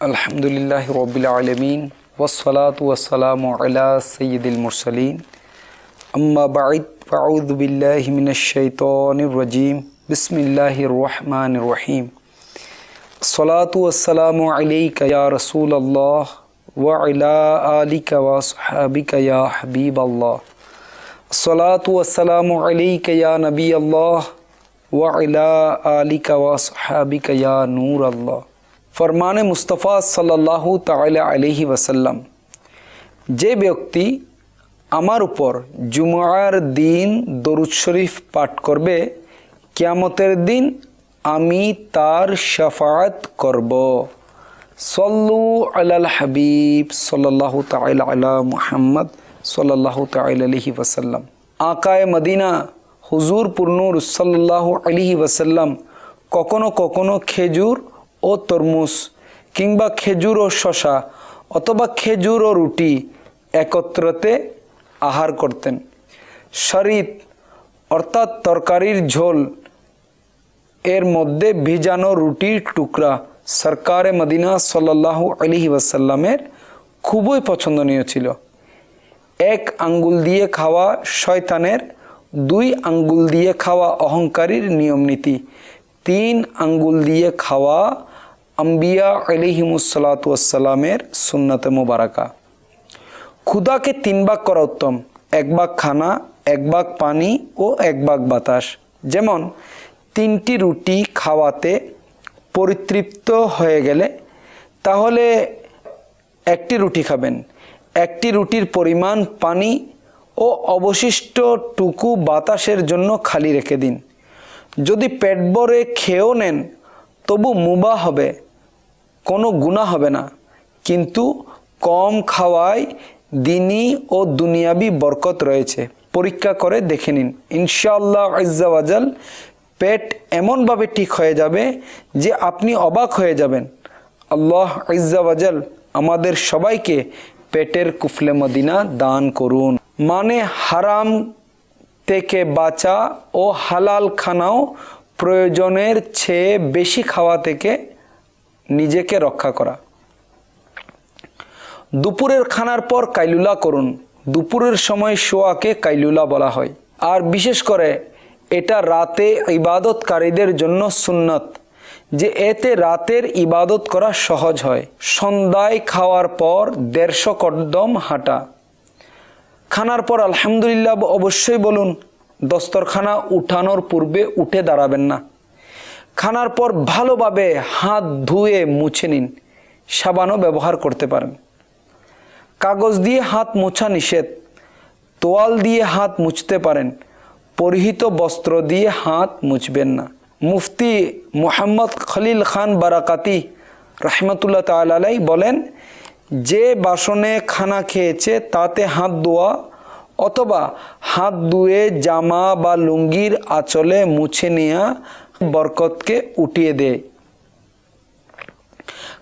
আলহামদুলিল্লাহি রাব্বিল আলামিন ওয়াসসালাতু ওয়াসসালামু আলা সাইয়্যিদিল মুরসালিন আম্মা বা'দ ফাআউযু বিল্লাহি মিনাশ শাইতানির রাজীম বিসমিল্লাহির রহমানির রহিম আসসালাতু ওয়াসসালামু আলাইকা ইয়া রাসূলুল্লাহ ওয়া আলা আলিকা ওয়া আসহাবিকা ইয়া হাবিবাল্লাহ আসসালাতু ওয়াসসালামু আলাইকা ইয়া নবিয়াল্লাহ ওয়া আলা আলিকা ওয়া আসহাবিকা ইয়া নূরাল্লাহ। ফরমানে মুস্তাফা সাল্লাল্লাহু তাআলা আলাইহি ওয়াসাল্লাম, যে ব্যক্তি আমার উপর জুমআর দিন দরুদ শরীফ পাঠ করবে, কিয়ামতের দিন আমি তার শাফাআত করব। সাল্লু আলাল হাবিব সাল্লাল্লাহু তাআলা আলা মুহাম্মদ সাল্লাল্লাহু তাআলা আলাইহি ওয়াসাল্লাম। আকায়ে মদিনা হুজুর পুরনূর সাল্লাল্লাহু আলাইহি ওয়াসাল্লাম কখনো কখনো খেজুর ও তরমুজ কিংবা খেজুর ও শশা অথবা খেজুর ও রুটি একত্রতে আহার করতেন। শরীত অর্থাৎ তরকারির ঝোল এর মধ্যে ভিজানো রুটির টুকরা সরকারে মদিনা সাল্লাল্লাহু আলাইহি ওয়াসাল্লামের খুবই পছন্দনীয় ছিল। এক আঙ্গুল দিয়ে খাওয়া শয়তানের, দুই আঙ্গুল দিয়ে খাওয়া অহংকারীর নিয়ম নীতি, তিন আঙ্গুল দিয়ে খাওয়া আম্বিয়া আলাইহিমুসসালাতু ওয়াসসালামের সুন্নতে মুবারাকা। ক্ষুধাকে তিন ভাগ করা উত্তম, এক ভাগ খানা, এক ভাগ পানি ও এক ভাগ বাতাস। যেমন তিনটি রুটি খাওয়াতে পরিতৃপ্ত হয়ে গেলে তাহলে একটি রুটি খাবেন, একটি রুটির পরিমাণ পানি ও অবশিষ্ট টুকু বাতাসের জন্য খালি রেখে দিন। যদি পেট ভরে খেয়েও নেন তবু মুবাহ হবে, কোনো গুনাহ হবে না। কিন্তু কম খাওয়ায় দিনী ও দুনিয়াবি বরকত রয়েছে, পরীক্ষা করে দেখে নিন। ইনশাআল্লাহ আজ্জা ওয়াজাল পেট এমনভাবে ঠিক হয়ে যাবে যে আপনি অবাক হয়ে যাবেন। আল্লাহ আজ্জা ওয়াজাল আমাদের সবাইকে পেটের কুফলে মদিনা দান করুন। মানে হারাম থেকে বাঁচা ও হালাল খানাও প্রয়োজনের চেয়ে বেশি খাওয়া থেকে নিজেকে রক্ষা করা। দুপুরের খানার পর কাইলুলা করুন। দুপুরের সময় শোয়াকে কাইলুলা বলা হয়, আর বিশেষ করে এটা রাতে ইবাদতকারীদের জন্য সুন্নত, যে এতে রাতের ইবাদত করা সহজ হয়। সন্ধ্যায় খাওয়ার পর 150 কদম হাঁটা। খানার পর আলহামদুলিল্লাহ অবশ্যই বলুন। দস্তরখানা উঠানোর পূর্বে উঠে দাঁড়াবেন না। খানার পর ভালোভাবে হাত ধুয়ে মুছে নিন, সাবানও ব্যবহার করতে পারেন। কাগজ দিয়ে হাত মোছা নিষেধ, তোয়াল দিয়ে হাত মুছতে পারেন, পরিহিত বস্ত্র দিয়ে হাত মুছবেন না। মুফতি মুহাম্মদ খলিল খান বারাকাতি রহমতুল্লাহ তাআলা আলাইহি বলেন, যে বাসনে খানা খেয়েছে তাতে হাত ধোয়া অথবা হাত ধুয়ে জামা বা লুঙ্গির আঁচলে মুছে নেওয়া বরকতকে উঠিয়ে দেয়।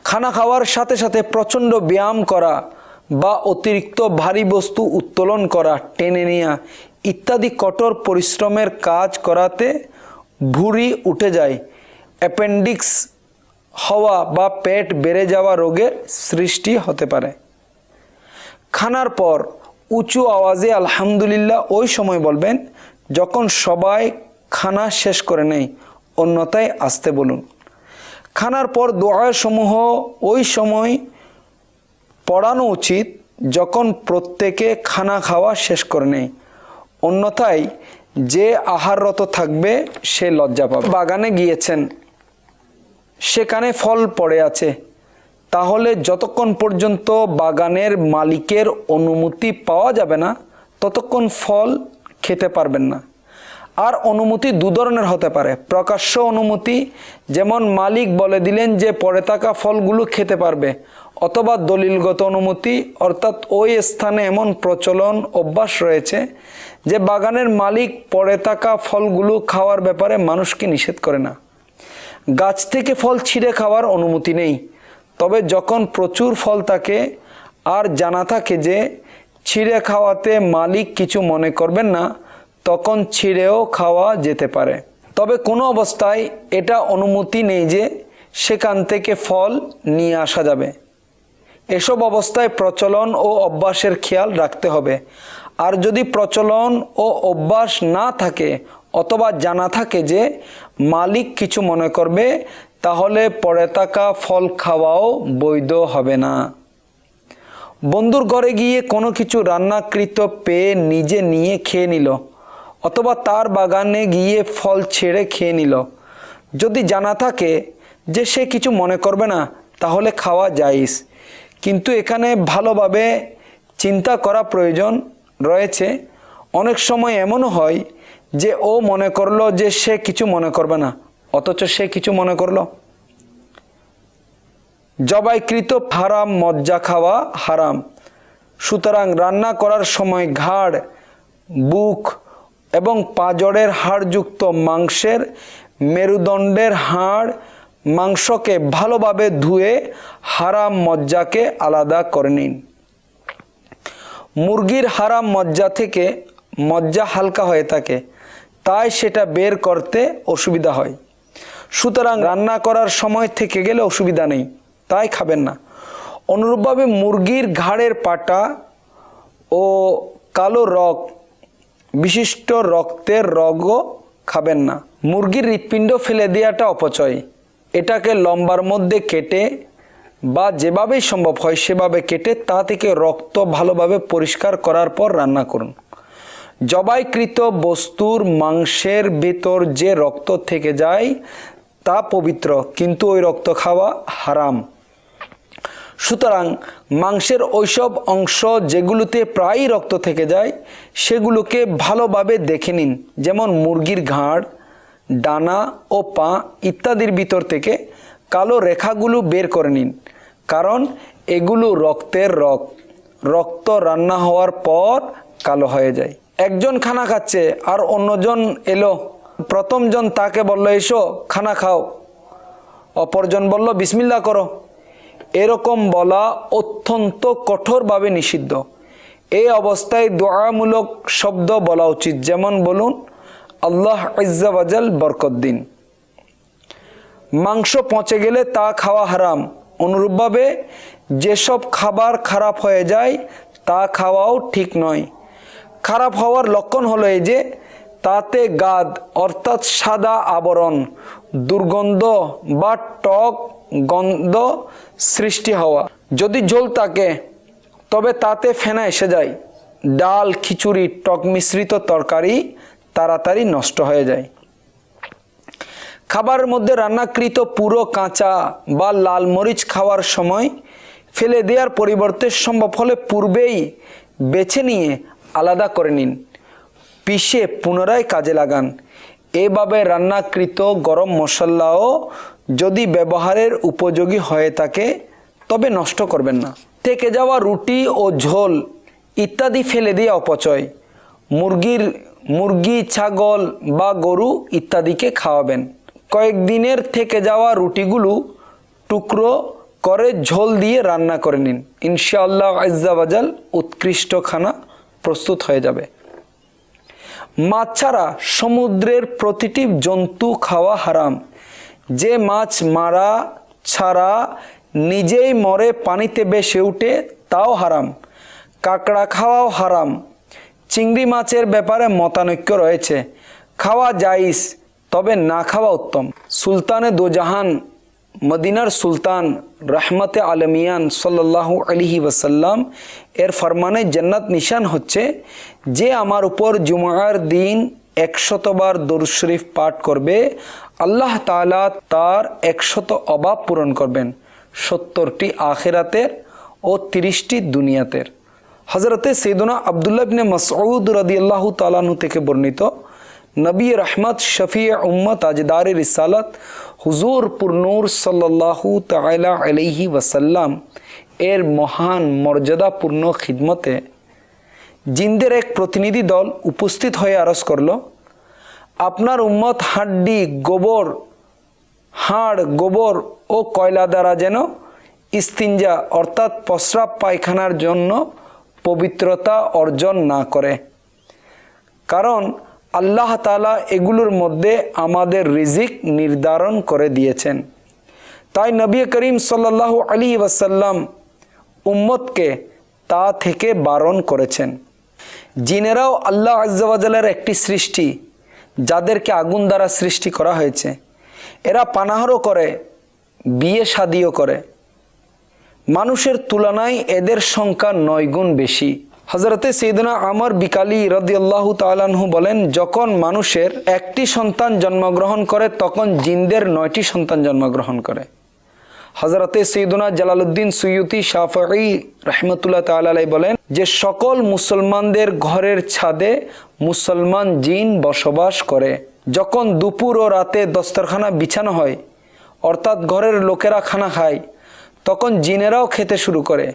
খানা খাওয়ার সাথে সাথে প্রচণ্ড ব্যায়াম করা বা অতিরিক্ত ভারী বস্তু উত্তোলন করা, টেনে নেওয়া ইত্যাদি কঠোর পরিশ্রমের কাজ করাতে ভুঁড়ি উঠে যায়, অ্যাপেন্ডিক্স হওয়া বা পেট বেড়ে যাওয়া রোগের সৃষ্টি হতে পারে। খানার পর উঁচু আওয়াজে আলহামদুলিল্লাহ ওই সময় বলবেন যখন সবাই খানা শেষ করে নেয়, অন্যথায় আসতে বলুন। খানার পর দোয়া সমূহ ওই সময় পড়ানো উচিত যখন প্রত্যেকে খানা খাওয়া শেষ করে নেয়, অন্যথায় যে আহাররত থাকবে সে লজ্জা পাবে। বাগানে গিয়েছেন, সেখানে ফল পড়ে আছে, তাহলে যতক্ষণ পর্যন্ত বাগানের মালিকের অনুমতি পাওয়া যাবে না ততক্ষণ ফল খেতে পারবেন না। আর অনুমতি দু ধরনের হতে পারে। প্রকাশ্য অনুমতি, যেমন মালিক বলে দিলেন যে পড়ে থাকা ফলগুলো খেতে পারবে, অথবা দলিলগত অনুমতি, অর্থাৎ ওই স্থানে এমন প্রচলন অভ্যাস রয়েছে যে বাগানের মালিক পড়ে থাকা ফলগুলো খাওয়ার ব্যাপারে মানুষকে নিষেধ করে না। গাছ থেকে ফল ছিঁড়ে খাওয়ার অনুমতি নেই, তবে যখন প্রচুর ফল থাকে আর জানা থাকে যে ছিঁড়ে খাওয়াতে মালিক কিছু মনে করবেন না, তখন ছিঁড়েও খাওয়া যেতে পারে। তবে কোনো অবস্থায় এটা অনুমতি নেই যে সেখান থেকে ফল নিয়ে আসা যাবে। এসব অবস্থায় প্রচলন ও অভ্যাসের খেয়াল রাখতে হবে। আর যদি প্রচলন ও অভ্যাস না থাকে অথবা জানা থাকে যে মালিক কিছু মনে করবে, তাহলে পড়ে থাকা ফল খাওয়াও বৈধ হবে না। বন্ধুর ঘরে গিয়ে কোনো কিছু রান্নাকৃত পেয়ে নিজে নিয়ে খেয়ে নিল অথবা তার বাগানে গিয়ে ফল ছেড়ে খেয়ে নিল, যদি জানা থাকে যে সে কিছু মনে করবে না, তাহলে খাওয়া জায়েজ। কিন্তু এখানে ভালোভাবে চিন্তা করা প্রয়োজন রয়েছে। অনেক সময় এমনও হয় যে ও মনে করলো যে সে কিছু মনে করবে না, অথচ সে কিছু মনে করলো। জবাইকৃত হারাম মজ্জা খাওয়া হারাম। সুতরাং রান্না করার সময় ঘাড়, বুক এবং পাঁজরের হাড়যুক্ত মাংসের মেরুদণ্ডের হাড় মাংসকে ভালোভাবে ধুয়ে হারাম মজ্জাকে আলাদা করে নিন। মুরগির হারাম মজ্জা থেকে মজ্জা হালকা হয়ে থাকে, তাই সেটা বের করতে অসুবিধা হয়। সুতরাং রান্না করার সময় থেকে গেলে অসুবিধা নেই, তাই খাবেন না। অনুরূপভাবে মুরগির ঘাড়ের পাটা ও কালো রগ বিশিষ্ট রক্তের রগও খাবেন না। মুরগির হৃৎপিণ্ড ফেলে দেওয়াটা অপচয়। এটাকে লম্বার মধ্যে কেটে বা যেভাবেই সম্ভব হয় সেভাবে কেটে তা থেকে রক্ত ভালোভাবে পরিষ্কার করার পর রান্না করুন। জবাইকৃত বস্তুর মাংসের ভেতর যে রক্ত থেকে যায় তা পবিত্র, কিন্তু ওই রক্ত খাওয়া হারাম। সুতরাং মাংসের ওইসব অংশ যেগুলোতে প্রায়ই রক্ত থেকে যায় সেগুলোকে ভালোভাবে দেখে নিন, যেমন মুরগির ঘাড়, ডানা ও পা ইত্যাদির ভিতর থেকে কালো রেখাগুলো বের করে নিন, কারণ এগুলো রক্তের রক্ত রান্না হওয়ার পর কালো হয়ে যায়। একজন খানা খাচ্ছে আর অন্যজন এলো, প্রথমজন তাকে বলল এসো খানা খাও, অপরজন বলল বিসমিল্লাহ করো। এরকম বলা অত্যন্ত কঠোরভাবে নিষিদ্ধ। এই অবস্থায় দোয়ামূলক শব্দ বলা উচিত, যেমন বলুন আল্লাহ আজ্জা ওয়াজাল বরকত দিন। মাংস পচে গেলে তা খাওয়া হারাম। অনুরূপভাবে যেসব খাবার খারাপ হয়ে যায় তা খাওয়াও ঠিক নয়। খারাপ হওয়ার লক্ষণ হলো এই যে তাতে গাদ অর্থাৎ সাদা আবরণ, দুর্গন্ধ বা টক গন্ধ সৃষ্টি হওয়া। যদি ঝোল থাকে তবে তাতে ফেনা এসে যায়। ডাল, খিচুড়ি, টক মিশ্রিত তরকারি তাড়াতাড়ি নষ্ট হয়ে যায়। খাবারের মধ্যে রান্নাকৃত পুরো কাঁচা বা লাল মরিচ খাওয়ার সময় ফেলে দেওয়ার পরিবর্তে সম্ভব হলে পূর্বেই বেছে নিয়ে আলাদা করে নিন, পিষে পুনরায় কাজে লাগান। এভাবে রান্নাকৃত গরম মশলাও যদি ব্যবহারের উপযোগী হয়ে থাকে তবে নষ্ট করবেন না। থেকে যাওয়া রুটি ও ঝোল ইত্যাদি ফেলে দিয়ে অপচয়। মুরগি, ছাগল বা গরু ইত্যাদিকে খাওয়াবেন। কয়েকদিনের থেকে যাওয়া রুটিগুলো টুকরো করে ঝোল দিয়ে রান্না করে নিন, ইনশাআল্লাহ আজ্জা ওয়াজাল উৎকৃষ্ট খানা প্রস্তুত হয়ে যাবে। মাছ ছাড়া সমুদ্রের প্রতিটি জন্তু খাওয়া হারাম। যে মাছ মারা ছাড়া নিজেই মরে পানিতে ভেসে উঠে তাও হারাম। কাঁকড়া খাওয়াও হারাম। চিংড়ি মাছের ব্যাপারে মতানৈক্য রয়েছে, খাওয়া জায়েজ তবে না খাওয়া উত্তম। সুলতানে দোজাহান মদিনার সুলতান রহমতে আলমিয়ান সাল্লাল্লাহু আলাইহি ওয়াসাল্লাম এর ফরমানে জান্নাত নিশান হচ্ছে যে আমার উপর জুমার দিন 100 বার দরুদ শরীফ পাঠ করবে, আল্লাহ তাআলা তার 100 অভাব পূরণ করবেন, 70টি আখিরাতের ও 30টি দুনিয়াতের। হযরতে সাইয়েদনা আব্দুল্লাহ ইবনে মাসউদ রাদিয়াল্লাহু তাআলা আনহু থেকে বর্ণিত, নবী রহমত শফি উম্মত তাজদার রিসালাত হুজুর পুরনূর সাল্লাল্লাহু তাআলা আলাইহি ওয়াসাল্লাম এর মহান মর্যাদাপূর্ণ খিদমতে জিনদের এক প্রতিনিধি দল উপস্থিত হয়ে আরজ করল, আপনার উম্মত হাড়, গোবর ও কয়লা দ্বারা যেন ইস্তিনজা অর্থাৎ প্রস্রাব পায়খানার জন্য পবিত্রতা অর্জন না করে, কারণ আল্লাহ তাআলা এগুলোর মধ্যে আমাদের রিজিক নির্ধারণ করে দিয়েছেন। তাই নবী করিম সাল্লাল্লাহু আলাইহি ওয়াসাল্লাম উম্মতকে তা থেকে বারণ করেছেন। জিনেরাও আল্লাহ আজ্জা ওয়া জাল্লার একটি সৃষ্টি, যাদেরকে আগুন দ্বারা সৃষ্টি করা হয়েছে। এরা পানাহারও করে, বিয়ে শাদিও করে। মানুষের তুলনায় এদের সংখ্যা 9 গুণ বেশি। হযরতে সাইয়েদনা আমর বিকালি রাদিয়াল্লাহু তাআলা আনহু বলেন, যখন মানুষের একটি সন্তান জন্মগ্রহণ করে তখন জিনদের 9টি সন্তান জন্মগ্রহণ করে। হযরতে সাইয়েদনা জালালউদ্দিন সুয়ুতি শাফিঈ রাহমাতুল্লাহ তাআলা আলাইহি বলেন যে সকল মুসলমানদের ঘরের ছাদে মুসলমান জিন বসবাস করে। যখন দুপুর ও রাতে দস্তরখানা বিছানো হয়, অর্থাৎ ঘরের লোকেরা খানা খায়, তখন জিনেরাও খেতে শুরু করে।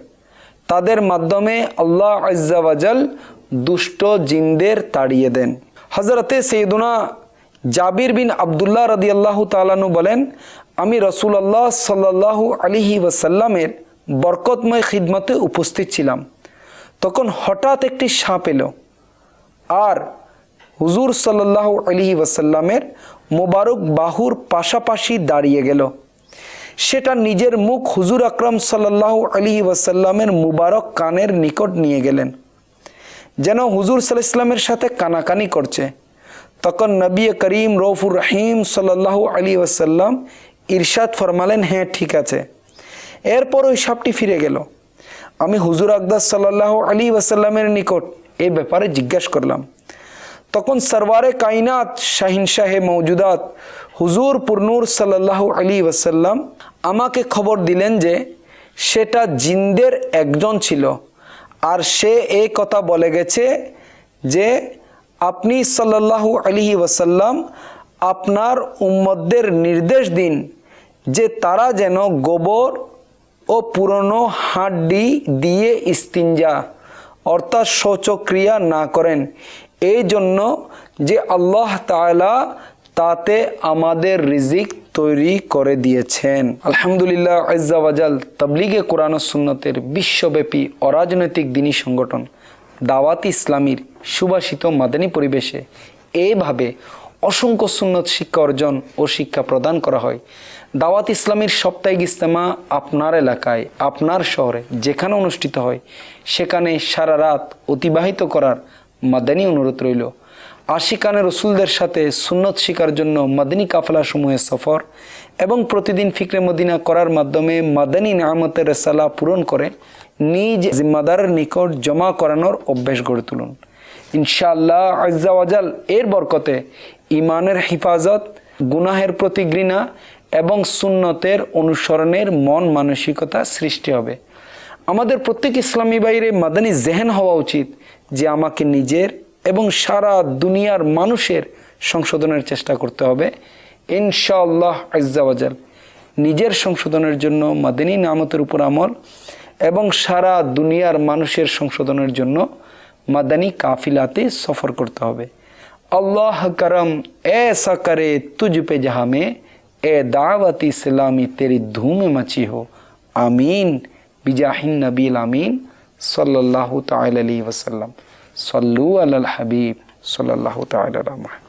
তাদের মাধ্যমে আল্লাহ আজ্জা ওয়া জাল দুষ্ট জিনদের তাড়িয়ে দেন। হযরতে সাইয়েদনা জাবির বিন আব্দুল্লাহ রাদিয়াল্লাহু তাআলা আনহু বলেন, আমি রাসূলুল্লাহ সাল্লাল্লাহু আলাইহি ওয়াসাল্লামের বরকতময় খিদমতে উপস্থিত ছিলাম। তখন হঠাৎ একটি সাপ এলো আর হুজুর সাল্লাল্লাহু আলাইহি ওয়াসাল্লামের মোবারক বাহুর পাশাপাশি দাঁড়িয়ে গেল। সেটা নিজের মুখ হুজুর আকরাম সাল্লাল্লাহু আলাইহি ওয়াসাল্লামের মুবারক কানের নিকট নিয়ে গেলেন, যেন হুজুর সাল্লাল্লাহু আলাইহি ওয়াসাল্লামের সাথে কানাকানি করছে। তখন নবী করিম রউফুর রহিম সাল্লাল্লাহু আলাইহি ওয়াসাল্লাম ইরশাদ ফরমালেন, হ্যাঁ ঠিক আছে। এরপর ওই সাপটি ফিরে গেল। আমি হুজুর আকদাস সাল্লাল্লাহু আলাইহি ওয়াসাল্লামের নিকট এই ব্যাপারে জিজ্ঞাসা করলাম। তখন সরওয়ারে কায়নাত শাহিনশাহে মওজুদাত হুজুর পুরনূর সাল্লাল্লাহু আলাইহি ওয়াসাল্লাম আমাকে খবর দিলেন যে সেটা জিনদের একজন ছিল, আর সে এই কথা বলে গেছে যে আপনি সাল্লাল্লাহু আলাইহি ওয়াসাল্লাম আপনার উম্মতদের নির্দেশ দিন যে তারা যেন গোবর ও পুরনো হাড্ডি দিয়ে ইস্তিনজা অর্থাৎ শৌচক্রিয়া না করেন, এই জন্য যে আল্লাহ তাআলা তাতে আমাদের রিজিক তৈরি করে দিয়েছেন। আলহামদুলিল্লাহ আজ্জা ওয়া জাল তাবলীগে কোরআন ও সুন্নতের বিশ্বব্যাপী অরাজনৈতিক দ্বীনি সংগঠন দাওয়াত ইসলামীর সুবাসিত মাদানী পরিবেশে এইভাবে অসংখ্য সুন্নত শিক্ষা অর্জন ও শিক্ষা প্রদান করা হয়। দাওয়াত ইসলামীর সাপ্তাহিক ইজতেমা আপনার এলাকায়, আপনার শহরে যেখানে অনুষ্ঠিত হয় সেখানে সারা রাত অতিবাহিত করার মাদানী অনুরোধ রইল। আশিকানে রসুলদের সাথে সুন্নত শিকার জন্য মাদানী কাফেলা সমূহের সফর এবং প্রতিদিন ফিকরে মদিনা করার মাধ্যমে মাদানী নিয়ামতের রেসালা পূরণ করে নিজ জিম্মাদারের নিকট জমা করানোর অভ্যাস গড়ে তুলুন। ইনশাআল্লাহ আজ্জা ওয়া জাল এর বরকতে ইমানের হিফাজত, গুনাহের প্রতি ঘৃণা এবং সুন্নতের অনুসরণের মন মানসিকতা সৃষ্টি হবে। আমাদের প্রত্যেক ইসলামী বাইরে মাদানী জেহেন হওয়া উচিত যে আমাকে নিজের এবং সারা দুনিয়ার মানুষের সংশোধনের চেষ্টা করতে হবে। ইনশাআল্লাহ আজ্জা ওয়া জাল নিজের সংশোধনের জন্য মাদানী নিয়ামতের উপর আমল এবং সারা দুনিয়ার মানুষের সংশোধনের জন্য মাদানী কাফিলাতে সফর করতে হবে। अल्लाह करम ऐसा करे तुझ पे जहाँ में ए दावत इस्लामी तेरी धूम मची हो। आमीन बिजाहिन नबील आमीन सल्लल्लाहु ताला अलैहि वसल्लम। सल्लु अलल हबीब सल्लल्लाहु ताला अलैहि वसल्लम।